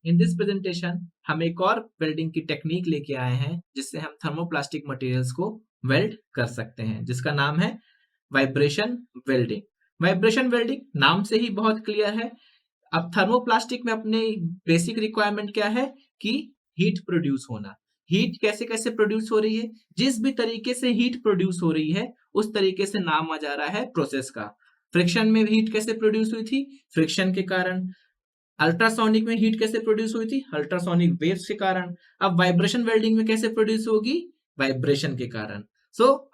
In this presentation हम एक और वेल्डिंग की टेक्निक लेके आए हैं जिससे हम थर्मोप्लास्टिक मटेरियल्स को वेल्ड कर सकते हैं, जिसका नाम है वाइब्रेशन वेल्डिंग। वाइब्रेशन वेल्डिंग नाम से ही बहुत क्लियर है। अब थर्मोप्लास्टिक में अपने बेसिक रिक्वायरमेंट क्या है कि हीट प्रोड्यूस होना। हीट कैसे कैसे प्रोड्यूस हो रही है, जिस भी तरीके से हीट प्रोड्यूस हो रही है उस तरीके से नाम आ जा रहा है प्रोसेस का। फ्रिक्शन में हीट कैसे प्रोड्यूस हुई थी, फ्रिक्शन के कारण। अल्ट्रासोनिक में हीट कैसे प्रोड्यूस हुई थी, अल्ट्रासोनिक वेव्स के कारण। अब वाइब्रेशन वेल्डिंग में कैसे प्रोड्यूस होगी, वाइब्रेशन के कारण।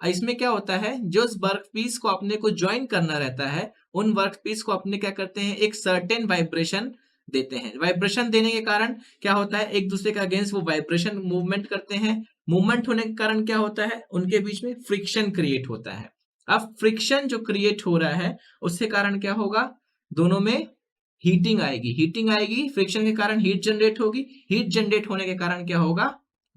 इसमें क्या होता है, जो इस वर्क पीस को अपने को ज्वाइन करना रहता है, उन वर्क पीस को अपने क्या करते हैं, एक सर्टेन वाइब्रेशन देते हैं। वाइब्रेशन देने के कारण क्या होता है, एक दूसरे के अगेंस्ट वो वाइब्रेशन मूवमेंट करते हैं। मूवमेंट होने के कारण क्या होता है, उनके बीच में फ्रिक्शन क्रिएट होता है। अब फ्रिक्शन जो क्रिएट हो रहा है उसके कारण क्या होगा, दोनों में हीटिंग आएगी, फ्रिक्शन के कारण हीट जनरेट होगी। हीट जनरेट होने के कारण क्या होगा,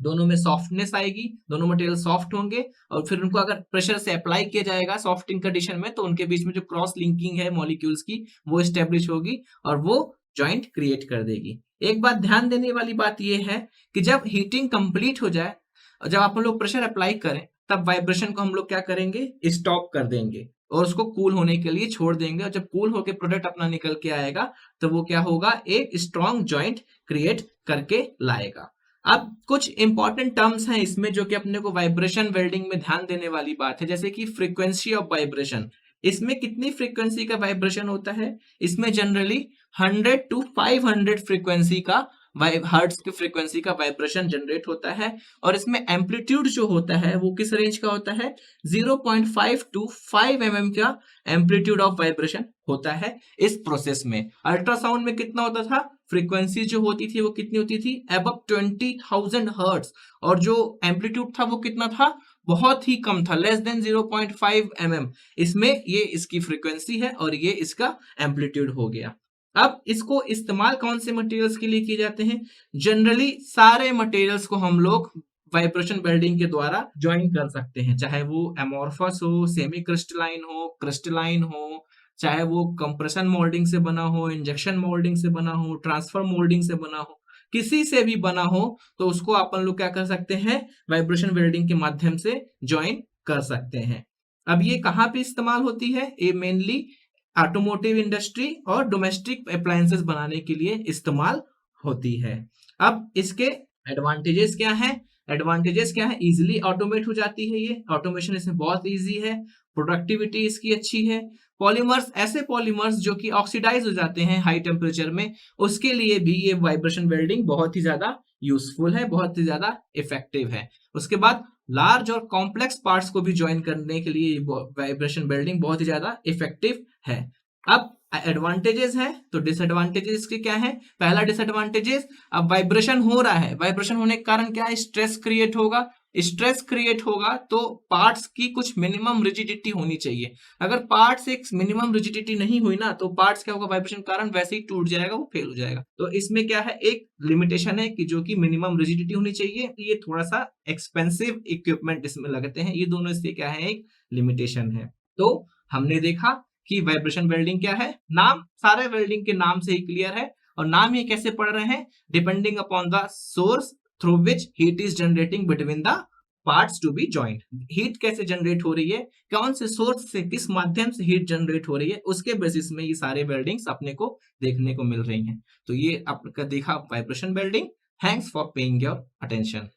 दोनों में सॉफ्टनेस आएगी, दोनों मटेरियल सॉफ्ट होंगे और फिर उनको अगर प्रेशर से अप्लाई किया जाएगा सॉफ्टिंग कंडीशन में तो उनके बीच में जो क्रॉस लिंकिंग है मॉलिक्यूल्स की वो स्टेब्लिश होगी और वो जॉइंट क्रिएट कर देगी। एक बात ध्यान देने वाली बात यह है कि जब हीटिंग कंप्लीट हो जाए और जब आप लोग प्रेशर अप्लाई करें तब वाइब्रेशन को हम लोग क्या करेंगे, स्टॉप कर देंगे और उसको कूल होने के लिए छोड़ देंगे। और जब कूल होकर प्रोडक्ट अपना निकल के आएगा तो वो क्या होगा, एक स्ट्रॉन्ग जॉइंट क्रिएट करके लाएगा। अब कुछ इंपॉर्टेंट टर्म्स हैं इसमें जो कि अपने को वाइब्रेशन वेल्डिंग में ध्यान देने वाली बात है, जैसे कि फ्रीक्वेंसी ऑफ वाइब्रेशन। इसमें कितनी फ्रीक्वेंसी का वाइब्रेशन होता है, इसमें जनरली 100 to 500 फ्रीक्वेंसी का हर्ट्ज की फ्रीक्वेंसी का वाइब्रेशन जनरेट होता है। और इसमें एम्पलीट्यूड जो होता है वो किस रेंज का होता है, 0.5 to 5 mm का एम्पलीट्यूड ऑफ वाइब्रेशन होता है इस प्रोसेस में। अल्ट्रासाउंड में कितना होता था, फ्रीक्वेंसी जो होती थी वो कितनी होती थी, अबव 20,000 हर्ट्ज। और जो एम्पलीट्यूड था वो कितना था, बहुत ही कम था, लेस देन 0.5 mm। इसमें ये इसकी फ्रीक्वेंसी है और ये इसका एम्पलीट्यूड हो गया। अब इसको इस्तेमाल कौन से मटेरियल्स के लिए किए जाते हैं, जनरली सारे मटेरियल्स को हम लोग वाइब्रेशन वेल्डिंग के द्वारा ज्वाइन कर सकते हैं, चाहे वो एमोर्फस हो, सेमी क्रिस्टलाइन हो, क्रिस्टलाइन हो, चाहे वो कंप्रेशन मोल्डिंग से बना हो, इंजेक्शन मोल्डिंग से बना हो, ट्रांसफर मोल्डिंग से बना हो, किसी से भी बना हो तो उसको अपन लोग क्या कर सकते हैं, वाइब्रेशन वेल्डिंग के माध्यम से ज्वाइन कर सकते हैं। अब ये कहाँ पे इस्तेमाल होती है, ये मेनली ऑटोमोटिव इंडस्ट्री और डोमेस्टिक अप्लायंसेस बनाने के लिए इस्तेमाल होती है। अब इसके एडवांटेजेस क्या है, इजीली ऑटोमेट हो जाती है, ये ऑटोमेशन इसमें बहुत इजी है, प्रोडक्टिविटी इसकी अच्छी है। पॉलीमर्स, ऐसे पॉलीमर्स जो कि ऑक्सीडाइज हो जाते हैं हाई टेम्परेचर में, उसके लिए भी ये वाइब्रेशन वेल्डिंग बहुत ही ज्यादा यूजफुल है, बहुत ही ज्यादा इफेक्टिव है। उसके बाद लार्ज और कॉम्प्लेक्स पार्ट्स को भी ज्वाइन करने के लिए वाइब्रेशन वेल्डिंग बहुत ही ज्यादा इफेक्टिव है। अब एडवांटेजेस हैं तो डिसएडवांटेजेस के क्या है, पहला डिसएडवांटेजेस, अब वाइब्रेशन हो रहा है, वाइब्रेशन होने के कारण क्या है, स्ट्रेस क्रिएट होगा। स्ट्रेस क्रिएट होगा तो पार्ट्स की कुछ मिनिमम रिजिडिटी होनी चाहिए। अगर पार्ट्स एक मिनिमम रिजिडिटी नहीं हुई ना तो पार्ट्स क्या होगा, वाइब्रेशन के कारण वैसे ही टूट जाएगा, वो फेल हो जाएगा। तो इसमें क्या है, एक लिमिटेशन है कि जो कि मिनिमम रिजिडिटी होनी चाहिए। ये थोड़ा सा एक्सपेंसिव इक्विपमेंट इसमें लगते हैं, ये दोनों इससे क्या है, एक लिमिटेशन है। तो हमने देखा कि वाइब्रेशन वेल्डिंग क्या है, नाम सारे वेल्डिंग के नाम से ही क्लियर है। और नाम ये कैसे पढ़ रहे हैं, depending upon the source through which heat is generating between the parts to be joint. Heat कैसे जनरेट हो रही है, कौन से सोर्स से, किस माध्यम से हीट जनरेट हो रही है, उसके बेसिस में ये सारे वेल्डिंग्स अपने को देखने को मिल रही हैं। तो ये आपका देखा vibration welding. Thanks for paying your attention.